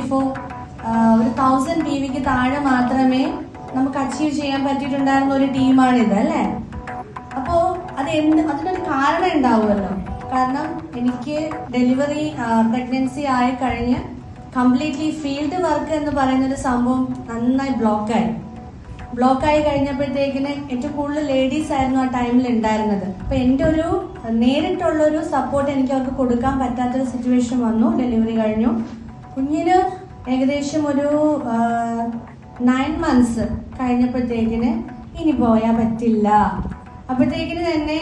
Before ഒരു 1000 PVക്ക് താഴെ മാത്രമേ നമുക്ക് അച്ചീവ് ചെയ്യാൻ പറ്റിയിട്ടുണ്ടായിരുന്ന ഒരു ടീമാണിത് അല്ലേ. അപ്പോൾ അതിനൊരു കാരണം ഉണ്ടാവുമല്ലോ. കാരണം എനിക്ക് ഡെലിവറി പ്രഗ്നൻസി ആയി കഴിഞ്ഞ് കംപ്ലീറ്റ്ലി ഫീൽഡ് വർക്ക് എന്ന് പറയുന്നൊരു സംഭവം നന്നായി ബ്ലോക്കായി കഴിഞ്ഞപ്പോഴത്തേക്കിന് ഏറ്റവും കൂടുതൽ ലേഡീസ് ആയിരുന്നു ആ ടൈമിൽ ഉണ്ടായിരുന്നത്. അപ്പൊ എൻ്റെ ഒരു നേരിട്ടുള്ളൊരു സപ്പോർട്ട് എനിക്ക് അവർക്ക് കൊടുക്കാൻ പറ്റാത്തൊരു സിറ്റുവേഷൻ വന്നു. ഡെലിവറി കഴിഞ്ഞു. കുഞ്ഞിന് ഏകദേശം ഒരു 9 months കഴിഞ്ഞപ്പോഴത്തേക്കിന് ഇനി പോയാൽ പറ്റില്ല. അപ്പോഴത്തേക്കിന് തന്നെ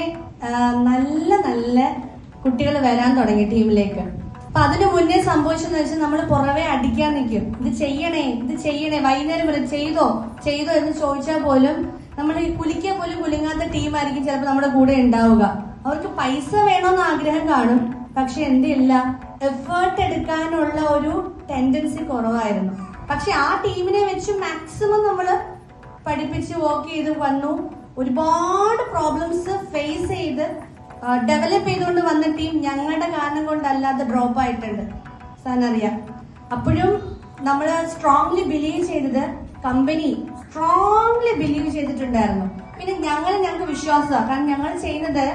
നല്ല നല്ല കുട്ടികൾ വരാൻ തുടങ്ങി ടീമിലേക്ക്. അപ്പൊ അതിനു മുന്നേ സംഭവിച്ചെന്ന് വെച്ചാൽ നമ്മൾ പുറവെ അടിക്കാൻ നിൽക്കും. ഇത് ചെയ്യണേ വൈകുന്നേരം വരെ ചെയ്തോ എന്ന് ചോദിച്ചാൽ പോലും നമ്മൾ കുലിക്കാൻ പോലും കുലുങ്ങാത്ത ടീമായിരിക്കും ചിലപ്പോൾ നമ്മുടെ കൂടെ ഉണ്ടാവുക. അവർക്ക് പൈസ വേണമെന്ന് ആഗ്രഹം കാണും, പക്ഷെ എന്തില്ല, എഫേർട്ട് എടുക്കാനുള്ള ഒരു ടെൻഡൻസി കുറവായിരുന്നു. പക്ഷെ ആ ടീമിനെ വെച്ച് മാക്സിമം നമ്മൾ പഠിപ്പിച്ച് വർക്ക് ചെയ്ത് വന്നു. ഒരുപാട് പ്രോബ്ലംസ് ഫേസ് ചെയ്ത് ഡെവലപ്പ് ചെയ്തുകൊണ്ട് വന്ന ടീം ഞങ്ങളുടെ കാരണം കൊണ്ടല്ലാതെ ഡ്രോപ്പ് ആയിട്ടുണ്ട്, സാറിനറിയാം. അപ്പോഴും നമ്മൾ സ്ട്രോങ്ലി ബിലീവ് ചെയ്തത്, കമ്പനി സ്ട്രോങ്ലി ബിലീവ് ചെയ്തിട്ടുണ്ടായിരുന്നു. പിന്നെ ഞങ്ങൾക്ക് വിശ്വാസമാണ്. കാരണം ഞങ്ങൾ ചെയ്യുന്നത്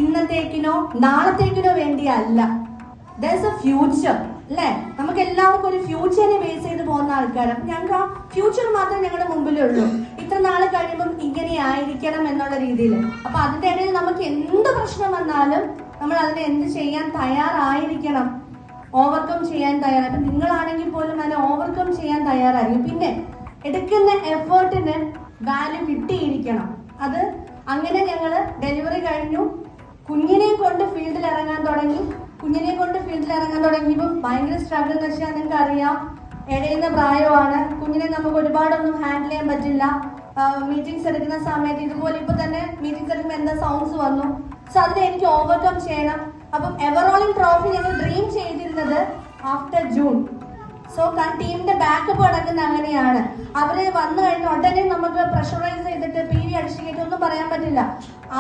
ഇന്നത്തേക്കിനോ നാളത്തേക്കിനോ വേണ്ടിയല്ല. there's a future അല്ലേ. നമുക്ക് എല്ലാവർക്കും ഒരു ഫ്യൂച്ചറിനെ ബേസ് ചെയ്ത് പോകുന്ന ആൾക്കാരാണ്. അപ്പൊ ഞങ്ങൾക്ക് ആ ഫ്യൂച്ചർ മാത്രമേ ഞങ്ങളുടെ മുമ്പിലുള്ളൂ. ഇത്ര നാൾ കഴിയുമ്പം ഇങ്ങനെ ആയിരിക്കണം എന്നുള്ള രീതിയിൽ. അപ്പൊ അതിന്റെ ഇടയിൽ നമുക്ക് എന്ത് പ്രശ്നം വന്നാലും നമ്മൾ അതിനെ എന്ത് ചെയ്യാൻ തയ്യാറായിരിക്കണം, ഓവർകം ചെയ്യാൻ തയ്യാറാണ്. അപ്പൊ നിങ്ങളാണെങ്കിൽ പോലും അതിനെ ഓവർകം ചെയ്യാൻ തയ്യാറായിരിക്കും. പിന്നെ എടുക്കുന്ന എഫേർട്ടിന് വാല്യൂ കിട്ടിയിരിക്കണം. അത് അങ്ങനെ ഞങ്ങൾ ഡെലിവറി കഴിഞ്ഞു. കുഞ്ഞിനെ കൊണ്ട് ഫീൽഡിൽ ഇറങ്ങാൻ തുടങ്ങിയപ്പോൾ ഭയങ്കര സ്ട്രഗിൾ എന്ന് വെച്ചാൽ നിങ്ങൾക്ക് അറിയാം, ഇടയുന്ന പ്രായമാണ്. കുഞ്ഞിനെ നമുക്ക് ഒരുപാടൊന്നും ഹാൻഡിൽ ചെയ്യാൻ പറ്റില്ല. മീറ്റിംഗ്സ് എടുക്കുന്ന സമയത്ത് ഇതുപോലെ ഇപ്പൊ തന്നെ മീറ്റിംഗ്സ് എടുക്കുമ്പോൾ എന്താ സൗണ്ട്സ് വന്നു. സോ അതിനെ എനിക്ക് ഓവർകം ചെയ്യണം. അപ്പം എവറോളിംഗ് ട്രോഫി ഞങ്ങൾ ഡ്രീം ചെയ്തിരുന്നത് ആഫ്റ്റർ ജൂൺ. സോ ടീമിന്റെ ബാക്കപ്പ് നടക്കുന്ന അങ്ങനെയാണ്. അവര് വന്നു കഴിഞ്ഞ ഉടനെ നമുക്ക് പ്രഷറൈസ് ചെയ്തിട്ട് PV അടിച്ചു കയറ്റി ഒന്നും പറയാൻ പറ്റില്ല.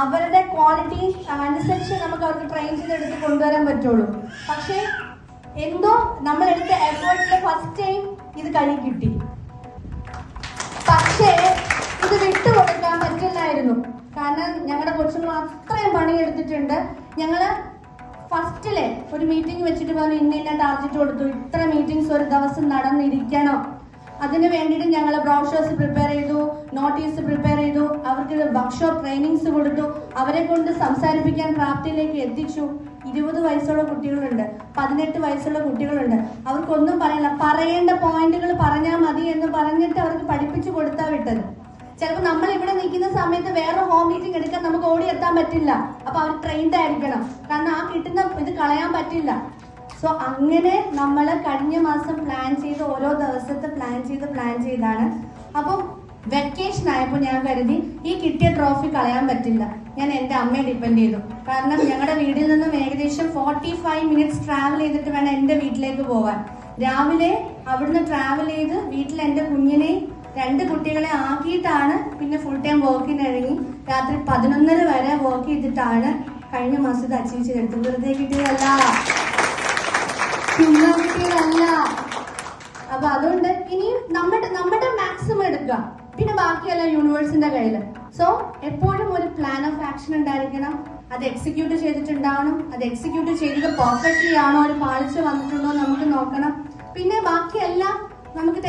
അവരുടെ ക്വാളിറ്റി അനുസരിച്ച് നമുക്ക് അവർക്ക് ട്രെയിൻ ചെയ്തെടുത്ത് കൊണ്ടുവരാൻ പറ്റുള്ളൂ. പക്ഷെ എന്തോ നമ്മളെടുത്ത എഫേർട്ടിൽ ഫസ്റ്റ് ടൈം ഇത് കഴി കിട്ടി. പക്ഷേ ഇത് വിട്ടുകൊടുക്കാൻ പറ്റില്ലായിരുന്നു. കാരണം ഞങ്ങളുടെ കൊച്ചുങ്ങൾ അത്രയും പണിയെടുത്തിട്ടുണ്ട്. ഞങ്ങള് ഫസ്റ്റിലെ ഒരു മീറ്റിംഗ് വെച്ചിട്ട് പറഞ്ഞു ഇന്ന ടാർഗറ്റ് കൊടുത്തു, ഇത്ര മീറ്റിംഗ്സ് ഒരു ദിവസം നടന്നിരിക്കണം. അതിന് വേണ്ടിയിട്ട് ഞങ്ങൾ ബ്രോഷേഴ്സ് പ്രിപ്പയർ ചെയ്തു, നോട്ടീസ് പ്രിപ്പയർ ചെയ്തു, അവർക്ക് വർക്ക്ഷോപ്പ് ട്രെയിനിങ്സ് കൊടുത്തു, അവരെ കൊണ്ട് സംസാരിപ്പിക്കാൻ പ്രാപ്തിയിലേക്ക് എത്തിച്ചു. 20 വയസ്സുള്ള കുട്ടികളുണ്ട്, 18 വയസ്സുള്ള കുട്ടികളുണ്ട്. അവർക്കൊന്നും പറയില്ല, പറയേണ്ട പോയിന്റുകൾ പറഞ്ഞാൽ മതി എന്ന് പറഞ്ഞിട്ട് അവർക്ക് പഠിപ്പിച്ചു കൊടുത്താ വിട്ടത്. ചിലപ്പോൾ നമ്മൾ ഇവിടെ നിൽക്കുന്ന സമയത്ത് വേറെ ഹോം മീറ്റിംഗ് എടുക്കാൻ നമുക്ക് ഓടി എത്താൻ പറ്റില്ല. അപ്പൊ അവർ ട്രെയിൻഡ് ആയിരിക്കണം. കാരണം ആ കിട്ടുന്ന ഇത് കളയാൻ പറ്റില്ല. സോ അങ്ങനെ നമ്മൾ കഴിഞ്ഞ മാസം പ്ലാൻ ചെയ്ത് ഓരോ ദിവസത്തെ പ്ലാൻ ചെയ്താണ്. അപ്പം വെക്കേഷൻ ആയപ്പോൾ ഞാൻ കരുതി ഈ കിട്ടിയ ട്രോഫി കളയാൻ പറ്റില്ല. ഞാൻ എൻ്റെ അമ്മയെ ഡിപ്പെൻഡ് ചെയ്തു. കാരണം ഞങ്ങളുടെ വീട്ടിൽ നിന്നും ഏകദേശം 45 minutes ട്രാവൽ ചെയ്തിട്ട് വേണം എൻ്റെ വീട്ടിലേക്ക് പോകാൻ. രാവിലെ അവിടുന്ന് ട്രാവൽ ചെയ്ത് വീട്ടിൽ എൻ്റെ കുഞ്ഞിനെ 2 കുട്ടികളെ ആക്കിയിട്ടാണ് പിന്നെ ഫുൾ ടൈം വർക്കിന് ഇറങ്ങി രാത്രി 11:30 വരെ വർക്ക് ചെയ്തിട്ടാണ് കഴിഞ്ഞ മാസം ഇത് അച്ചീവ് ചെയ്തെടുത്തത്. വെറുതെ കിട്ടിയതല്ല. അപ്പൊ അതുകൊണ്ട് ഇനിയും നമ്മുടെ മാക്സിമം എടുക്കുക. പിന്നെ ബാക്കിയല്ല യൂണിവേഴ്സിന്റെ കയ്യിൽ. സോ എപ്പോഴും ഒരു പ്ലാൻ ഓഫ് ആക്ഷൻ ഉണ്ടായിരിക്കണം. അത് എക്സിക്യൂട്ട് ചെയ്തിട്ടുണ്ടാവണം. അത് എക്സിക്യൂട്ട് ചെയ്തത് പെർഫെക്റ്റ്ലി ആണോ, ഒരു പാളിച്ച വന്നിട്ടുണ്ടോ നമുക്ക് നോക്കണം. പിന്നെ ബാക്കിയെല്ലാം നമുക്ക്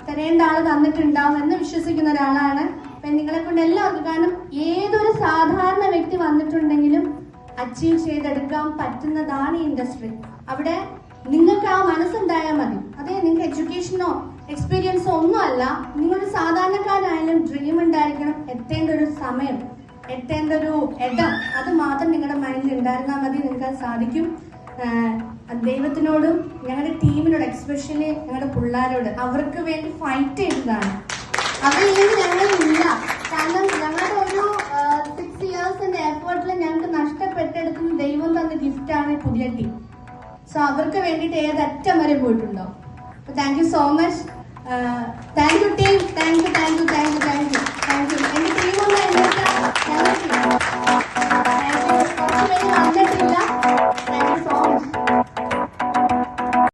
തരേണ്ട ആള് തന്നിട്ടുണ്ടാവും എന്ന് വിശ്വസിക്കുന്ന ഒരാളാണ് നിങ്ങളെ കൊണ്ട് എല്ലാവർക്കും. കാരണം ഏതൊരു സാധാരണ വ്യക്തി വന്നിട്ടുണ്ടെങ്കിലും അച്ചീവ് ചെയ്തെടുക്കാൻ പറ്റുന്നതാണ് ഈ ഇൻഡസ്ട്രി. അവിടെ നിങ്ങൾക്ക് ആ മനസ്സുണ്ടായാൽ മതി. അതെ, നിങ്ങൾക്ക് എഡ്യൂക്കേഷനോ എക്സ്പീരിയൻസോ ഒന്നും അല്ല, നിങ്ങളൊരു സാധാരണക്കാരായാലും ഡ്രീം ഉണ്ടായിരിക്കണം. എത്തേണ്ട ഒരു സമയം, എത്തേണ്ട ഒരു ഇടം, അത് മാത്രം നിങ്ങളുടെ മൈൻഡിൽ ഉണ്ടായിരുന്നാൽ മതി. നിങ്ങൾക്ക് അത് സാധിക്കും. ദൈവത്തിനോടും ഞങ്ങളുടെ ടീമിനോട്, എക്സ്പെഷ്യലി ഞങ്ങളുടെ പിള്ളേരോട്, അവർക്ക് വേണ്ടി ഫൈറ്റ് ചെയ്തതാണ്. അതില്ലെങ്കിൽ ഞങ്ങളില്ല. കാരണം ഞങ്ങളുടെ ഒരു 6 yearsന്റെ എഫേർട്ടിൽ ഞങ്ങൾക്ക് നഷ്ടപ്പെട്ടെടുക്കുന്ന ദൈവം തന്ന ഗിഫ്റ്റാണ് പുതിയ ടീം. സോ അവർക്ക് വേണ്ടിയിട്ട് ഏതറ്റം വരെ പോയിട്ടുണ്ടാവും. അപ്പൊ thank you so much. Thank you team. Thank you. എന്റെ ടീം